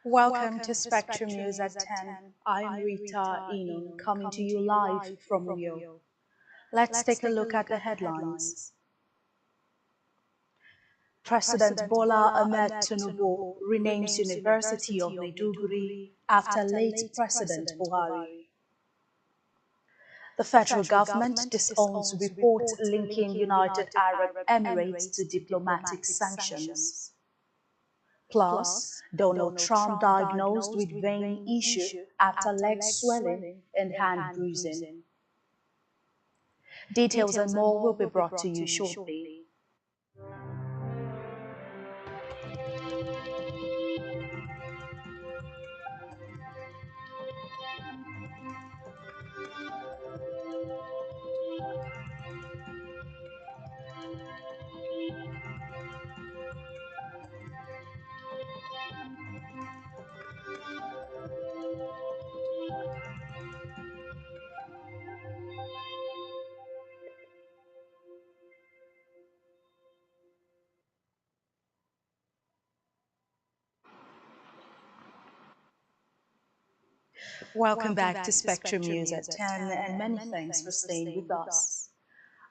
Welcome to Spectrum News at 10. I'm Rita Inun, coming to you live from Uyo. Let's take a look at the headlines. President Bola Ahmed Tinubu renames University of Maiduguri after late President Buhari. The federal government disowns report linking United Arab Emirates to diplomatic sanctions. Plus, Donald Trump diagnosed with vein issue after leg swelling and hand bruising. Details and more will be brought to you shortly. Welcome back to Spectrum News at 10, and many thanks for staying with us.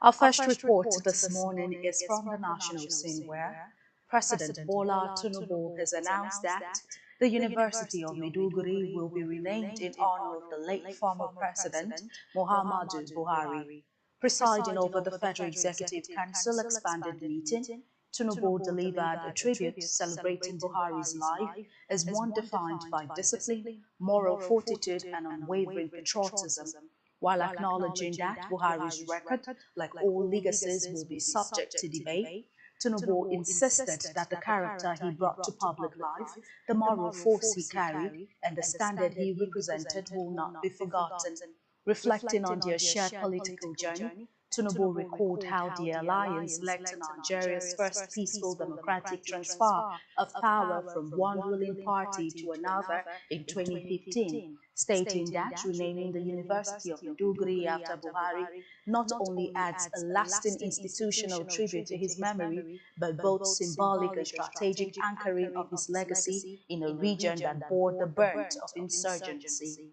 Our first report this morning is from the national scene where President Bola Tinubu has announced that the University of Maiduguri will be renamed in honor of the late former President Muhammadu Buhari. Presiding over the Federal Executive Council expanded meeting, Tinubu delivered a tribute celebrating Buhari's life as one defined by discipline, moral fortitude, and unwavering patriotism, while acknowledging that Buhari's record, like all legacies, will be subject to debate. Tinubu insisted that the character he brought to public life, the moral force he carried, and the standard he represented will not be forgotten. Reflecting on their shared political journey, Tinubu recalled how the alliance led to Nigeria's first peaceful democratic transfer of power from one ruling party to another in 2015, stating that renaming the University of Maiduguri after Buhari not only adds a lasting institutional tribute to his memory, but both symbolic and strategic anchoring of his legacy in a region that bore the brunt of insurgency.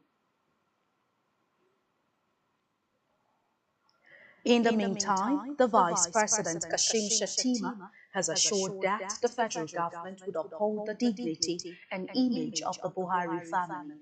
In the meantime, the Vice President Kashim Shettima has assured that the federal government would uphold the dignity and image of the Buhari family.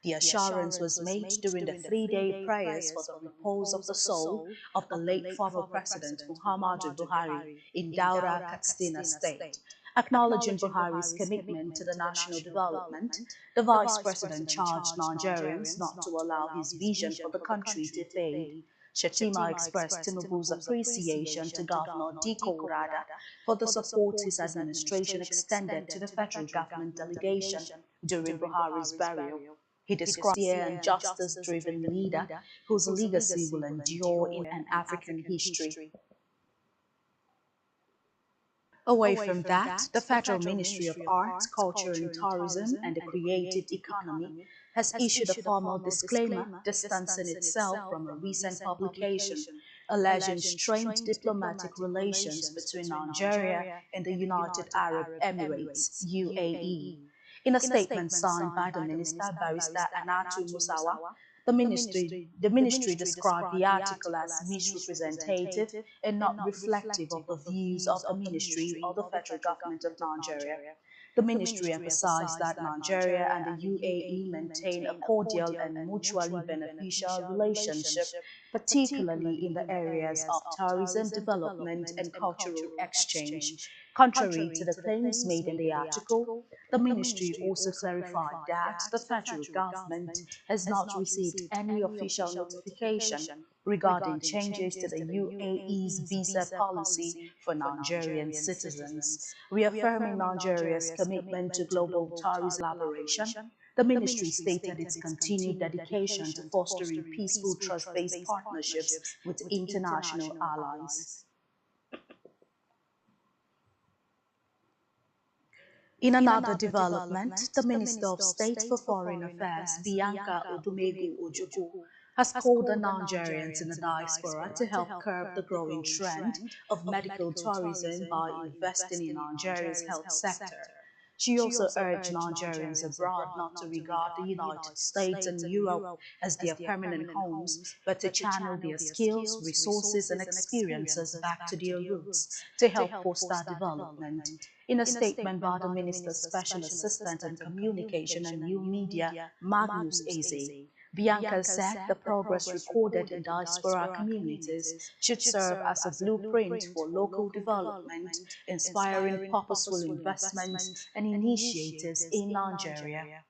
The assurance was made during the three-day prayers for the repose of the soul of the late former President Muhammadu Buhari in Daura, Katsina State. Acknowledging Buhari's commitment to the national development, the Vice President charged Nigerians not to allow his vision for the country to fade. Shettima expressed Tinubu's appreciation to Governor Diko Rada for the support his administration extended to the federal government delegation during Buhari's burial. He described a sincere and justice-driven leader whose legacy will endure in an African history. Away from that, the Federal Ministry of Arts, Culture and Tourism and the Creative Economy has issued a formal disclaimer distancing itself from a recent publication alleging strained diplomatic relations between Nigeria and the United Arab Emirates, UAE. In a statement signed by the Minister, Barrister Anatu Musawa, the ministry described the article as misrepresentative and not reflective of the views of the ministry or the federal government of Nigeria. The ministry emphasized that Nigeria and the UAE maintain a cordial and mutually beneficial relationship, particularly in the areas of tourism, development, and cultural exchange. Contrary to the claims made in the article, the ministry also clarified that the federal government has not received any official notification regarding changes to the UAE's visa policy for Nigerian citizens. Reaffirming Nigeria's commitment to global tourism collaboration, the ministry stated its continued dedication to fostering peaceful, trust-based partnerships with international allies. In another development, the Minister of State for Foreign Affairs, Bianca Odumegu Ojukwu, has called on Nigerians in the diaspora to help curb the growing trend of medical tourism by investing in Nigeria's health sector. She also urged Nigerians abroad not to regard the United States and Europe as their permanent homes, but to channel their skills, resources, and experiences back to their roots to help foster development. In a statement by the Minister's Special Assistant on Communication and New Media, Magnus Eze, Bianca said the progress recorded in diaspora communities should serve as a blueprint for local development, inspiring purposeful investments and initiatives in Nigeria.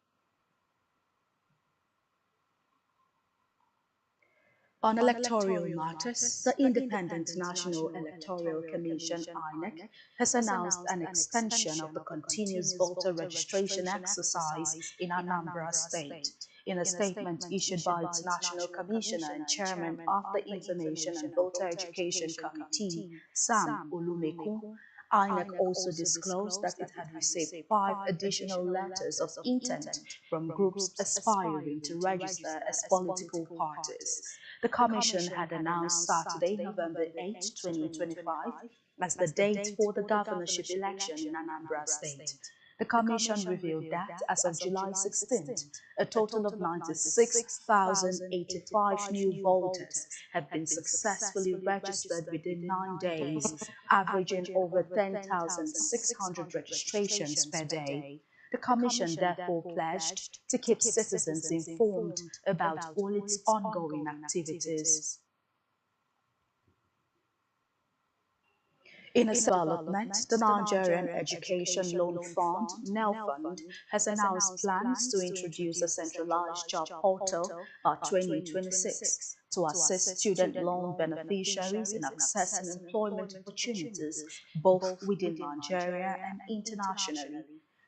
On electoral matters, the Independent National Electoral Commission (INEC) has announced an extension of the continuous voter registration exercise in Anambra State. In a statement issued by its National Commissioner and Chairman of the Information and Voter Education Committee, Sam Olumeku, INEC also disclosed that it had received 5 additional letters of intent from groups aspiring to register as political parties. The Commission had announced Saturday, November 8, 2025, as the date for the governorship election in Anambra State. The Commission revealed that, as of July 16th, a total of 96,085 new voters have been successfully registered within 9 days, averaging over 10,600 registrations per day. The Commission therefore pledged to keep citizens informed about all its ongoing activities. In a development, the Nigerian Education Loan Fund, (NELFund), has announced plans to introduce a centralized job portal by 2026 to assist student loan beneficiaries in accessing employment opportunities both within Nigeria and internationally.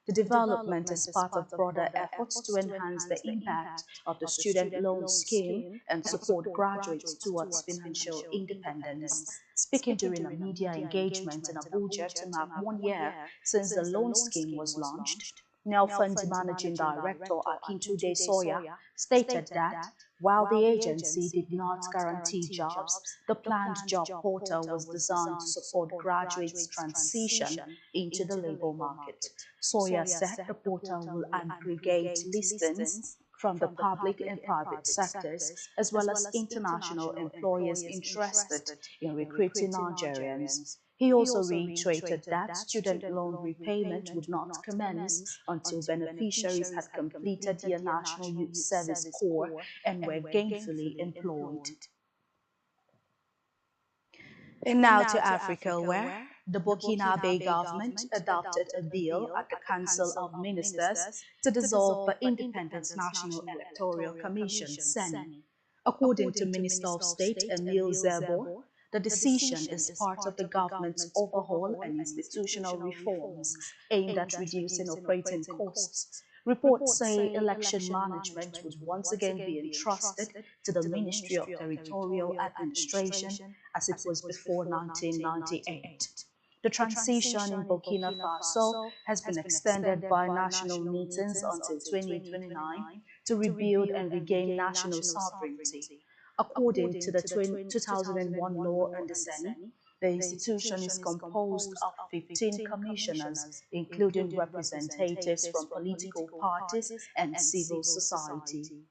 The development is part of broader efforts to enhance the impact of the student loan scheme and support graduates towards financial independence. Speaking during a media engagement in Abuja to mark 1 year since the loan scheme was launched, Nelfund's Managing Director Akintunde Sawyer stated that while the agency did not guarantee jobs, the planned job portal was designed to support graduates' transition into the labor market. Sawyer said the portal will aggregate listings from the public and private sectors, as well as international employers interested in recruiting Nigerians. He also reiterated that student loan repayment would not commence until beneficiaries had completed their National Youth Service Corps and were gainfully employed. And now to Africa, where the Burkinabe government adopted a bill at the Council of Ministers to dissolve the Independent National Electoral Commission (CENI). According to Minister of State Emile Zerbo, the decision is part of the government's overhaul and institutional reforms aimed at reducing operating costs. Reports say election management would once again be entrusted to the Ministry of Territorial Administration as it was before 1998. The transition in Burkina Faso has been extended by national meetings until 2029 to rebuild and regain national sovereignty. According to the 2001 law on the CENI, the institution is composed of 15 commissioners, including representatives from political parties and civil society.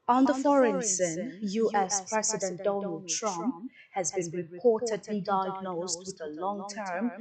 On the foreign scene, US President Donald Trump has been reportedly diagnosed with a long-term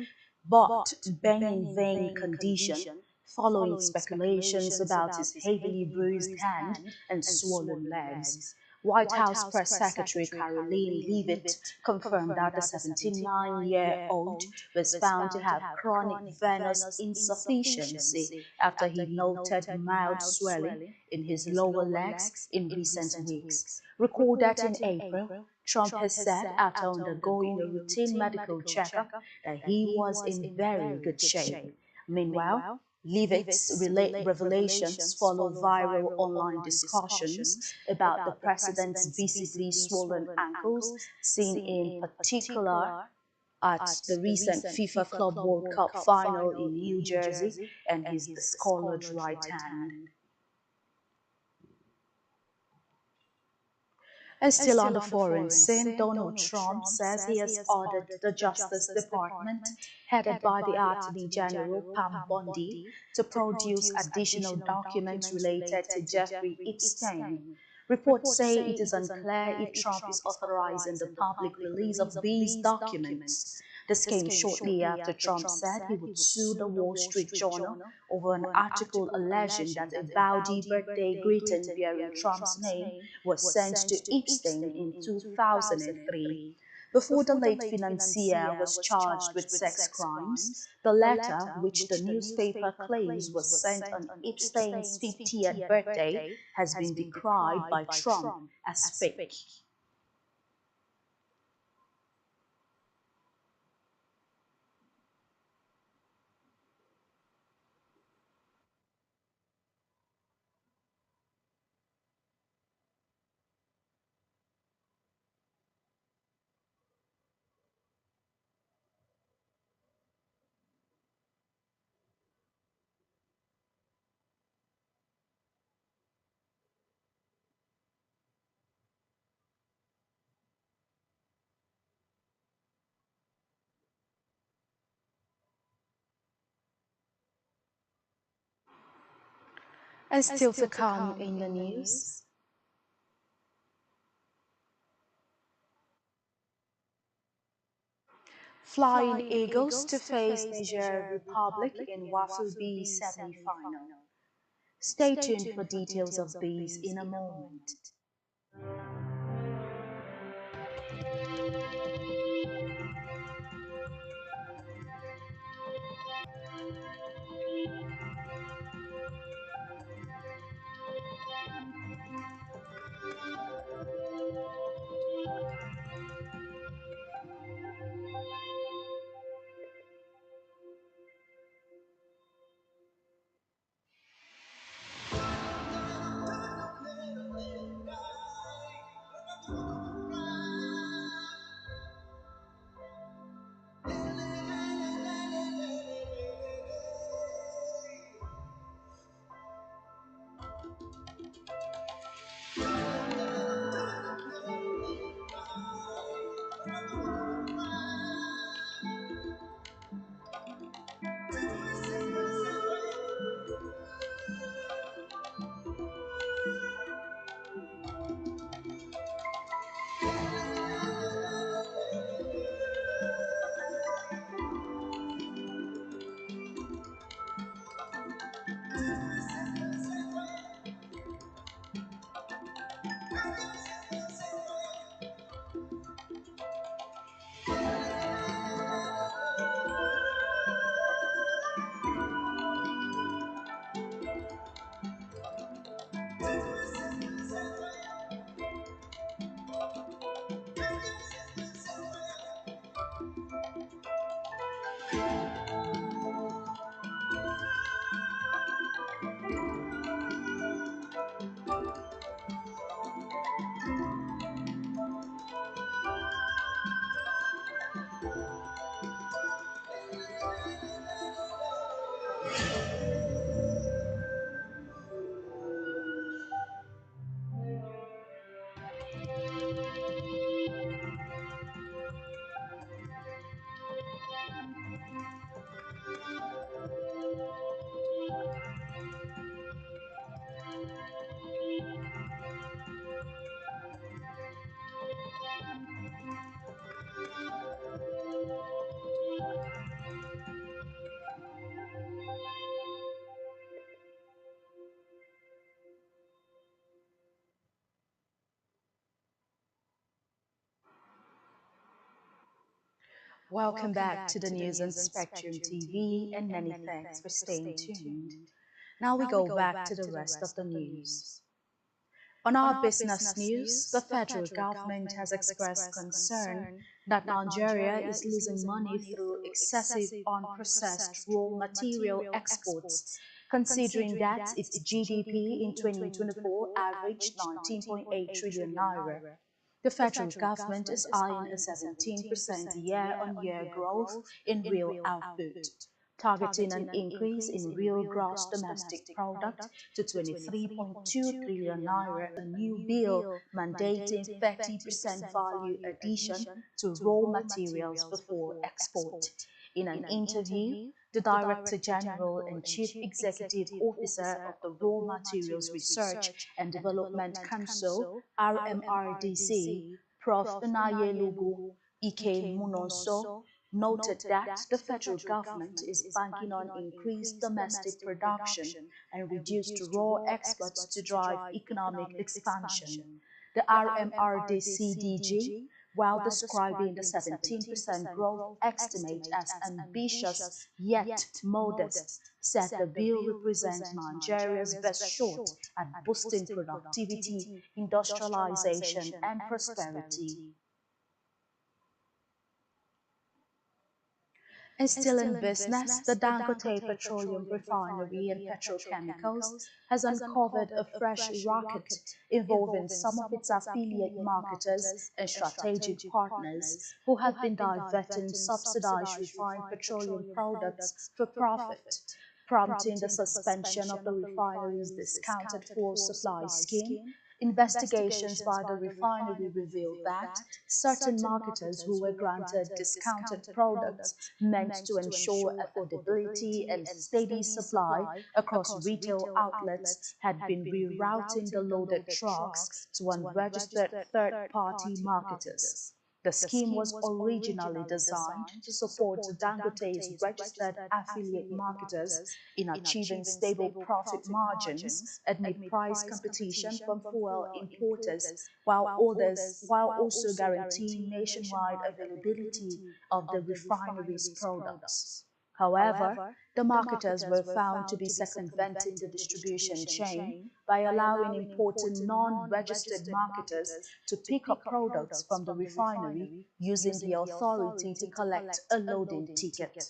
but benign vein condition following speculations about his heavily bruised hand and swollen legs. White House Press Secretary Caroline Leavitt confirmed that the 79-year-old was found to have chronic venous insufficiency after he noted mild swelling in his lower legs in recent weeks. Recall that in April, Trump has said after undergoing a routine medical checkup that he was in very good shape. Meanwhile, Leavitt's revelations follow viral online discussions about the president's visibly swollen ankles, seen in particular at the recent FIFA Club World Cup final in New Jersey, and he's the scored right hand. And still on the foreign scene, Donald Trump says he has ordered the Justice Department, headed by the Attorney General Pam Bondi, to produce additional documents related to Jeffrey Epstein. Reports say it is unclear if Trump is authorizing the public release of these documents. This came shortly after Trump said he would sue the Wall Street Journal over an article alleging that a Baudi birthday greeting bearing Trump's name was sent to Epstein in 2003. Before the late financier was charged with sex crimes, the letter, which the newspaper claims was sent on Epstein's 50th birthday, has been decried by Trump as fake. And still to come in the news, Flying Eagles to face Niger Republic in Waffle B semi-final. Stay tuned for details of these in a moment. Welcome back to the news on Spectrum TV, and many thanks for staying tuned. Now we go back to the rest of the news. On our business news, the federal government has expressed concern that Nigeria is losing money through excessive unprocessed raw material exports, considering that its GDP in 2024 averaged 19.8 trillion naira. The federal government is eyeing a 17% year-on-year growth in real output, targeting an increase in real gross domestic product to 23.2 trillion naira, a new bill mandating 30% value addition to raw materials before export. In an interview, the Director General and Chief Executive Officer of the Raw Materials Research and Development Council, RMRDC, Prof. Unayelugu Ike Munonso, noted that the federal government is banking on increased domestic production and reduced raw exports to drive economic expansion. The RMRDC-DG, while describing the 17% growth estimate as ambitious yet modest, said the bill represents Nigeria's best shot at boosting productivity, industrialization, and prosperity. And still in business, the Dangote Petroleum Refinery and Petrochemicals has uncovered a fresh racket involving some of its affiliate marketers and strategic partners who have been diverting subsidized refined petroleum products for profit, prompting the suspension of the refinery's discounted fuel supply scheme. Investigations by the refinery revealed that certain marketers who were granted discounted products meant to ensure affordability and steady supply across retail outlets had been rerouting the loaded trucks to unregistered third-party marketers. The scheme was originally designed to support Dangote's registered affiliate marketers in achieving stable profit margins amid price competition from fuel importers, while also guaranteeing nationwide availability of the refinery's products. However, the marketers were found to be circumventing the distribution chain by allowing important non-registered marketers to pick up products from the refinery using the authority to collect a loading ticket.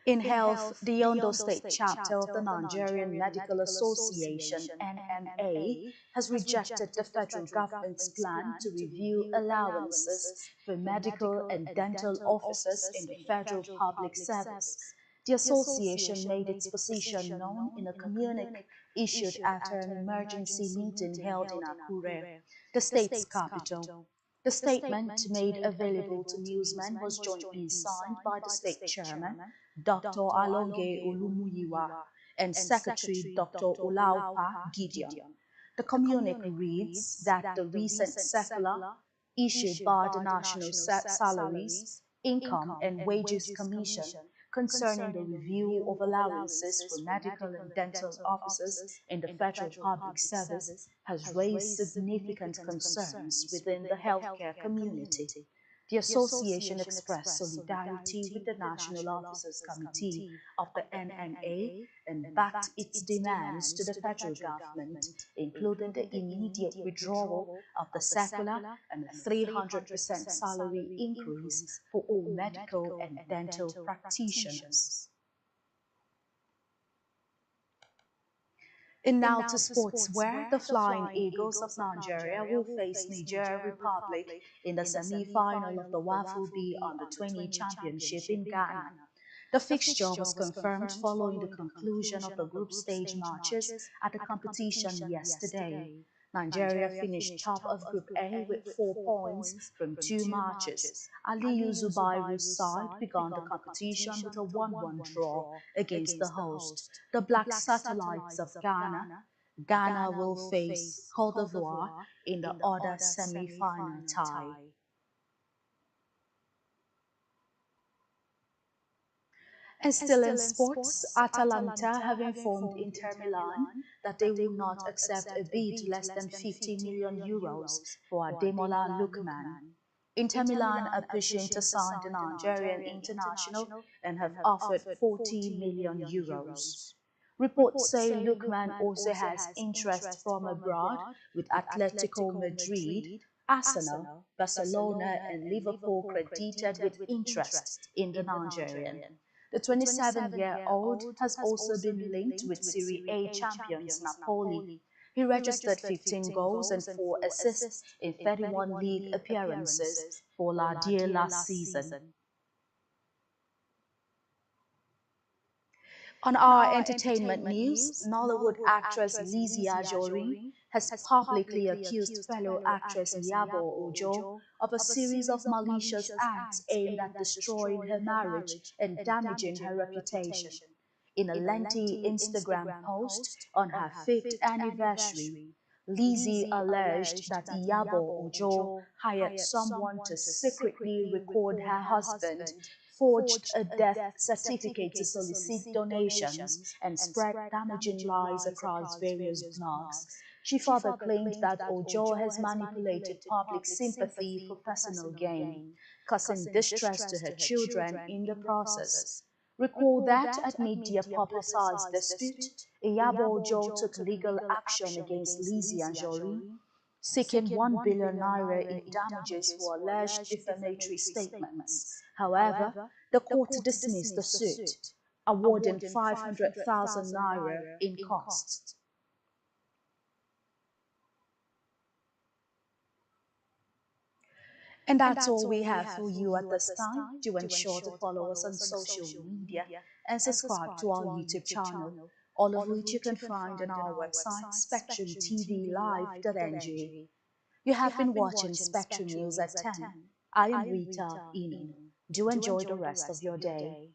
In health, the Ondo State chapter of the Nigerian Medical Association, NMA, has rejected the federal government's plan to review allowances for medical and dental officers in the federal public service. The association made its position known in a communique issued after an emergency meeting held in Akure, the state's capital. The statement made available to newsmen was jointly signed by the state chairman, Dr. Alonge Olumuyiwa, and Secretary Dr. Olaupa Gideon. The communique reads that the recent circular issued by the National Salaries, Income and Wages Commission concerning the review of allowances for medical and dental officers in the federal public service has raised significant concerns within the healthcare community. The association expressed solidarity with the National Officers Committee of the NNA and backed its demands to the federal government, including the immediate withdrawal of the circular and a 300% salary increase for all medical and dental practitioners. And now to sports, where the Flying Eagles of Nigeria will face Niger Republic in the semi-final of the WAFU B Under-20 Championship in Ghana. The fixture was confirmed following the conclusion of the group stage matches at the competition yesterday. Nigeria finished top of Group A with 4 points from 2 matches. Aliyu Zubairu's side began the competition with a 1-1 draw against the host, the Black Satellites of Ghana. Ghana will face Côte d'Ivoire in the other semi-final tie. And still in sports, Atalanta have informed Inter Milan that they will not accept a bid less than 50 million euros for Ademola Lookman. Inter Milan are pushing to sign the Nigerian international and have offered 40 million euros. Reports say Lookman also has interest from abroad, with Atletico Madrid, Arsenal, Barcelona and Liverpool credited with interest in the Nigerian. The 27-year-old has also been linked with Serie A champions Napoli. He registered 15 goals and 4 assists in 31 league appearances for La Dia last season. On our entertainment news, Nollywood actress Lizzie Ajori has publicly accused fellow actress Yabo Ojo of a series of malicious acts aimed at destroying her marriage and damaging her reputation. In a lengthy Instagram post on her 5th anniversary, Lizzie alleged that Iyabo Ojo hired someone to secretly record her husband, forged a death certificate to solicit donations, and spread damaging lies across various blogs. She further claimed that Ojo has manipulated public sympathy for personal gain, causing distress to her children in the process. Recall that amid the publicized dispute, Iyabo Ojo took legal action against Lizzie Anjorin, seeking 1 billion naira in damages for alleged defamatory statements. However, the court dismissed the suit, awarding 500,000 naira in costs. And that's all we have for you at this time. Do ensure to follow us on social media and subscribe to our YouTube channel, all of which you can find on our website, spectrumtvlive.ng. You have been watching Spectrum News at 10. I am Rita Inu. Do enjoy the rest of your day.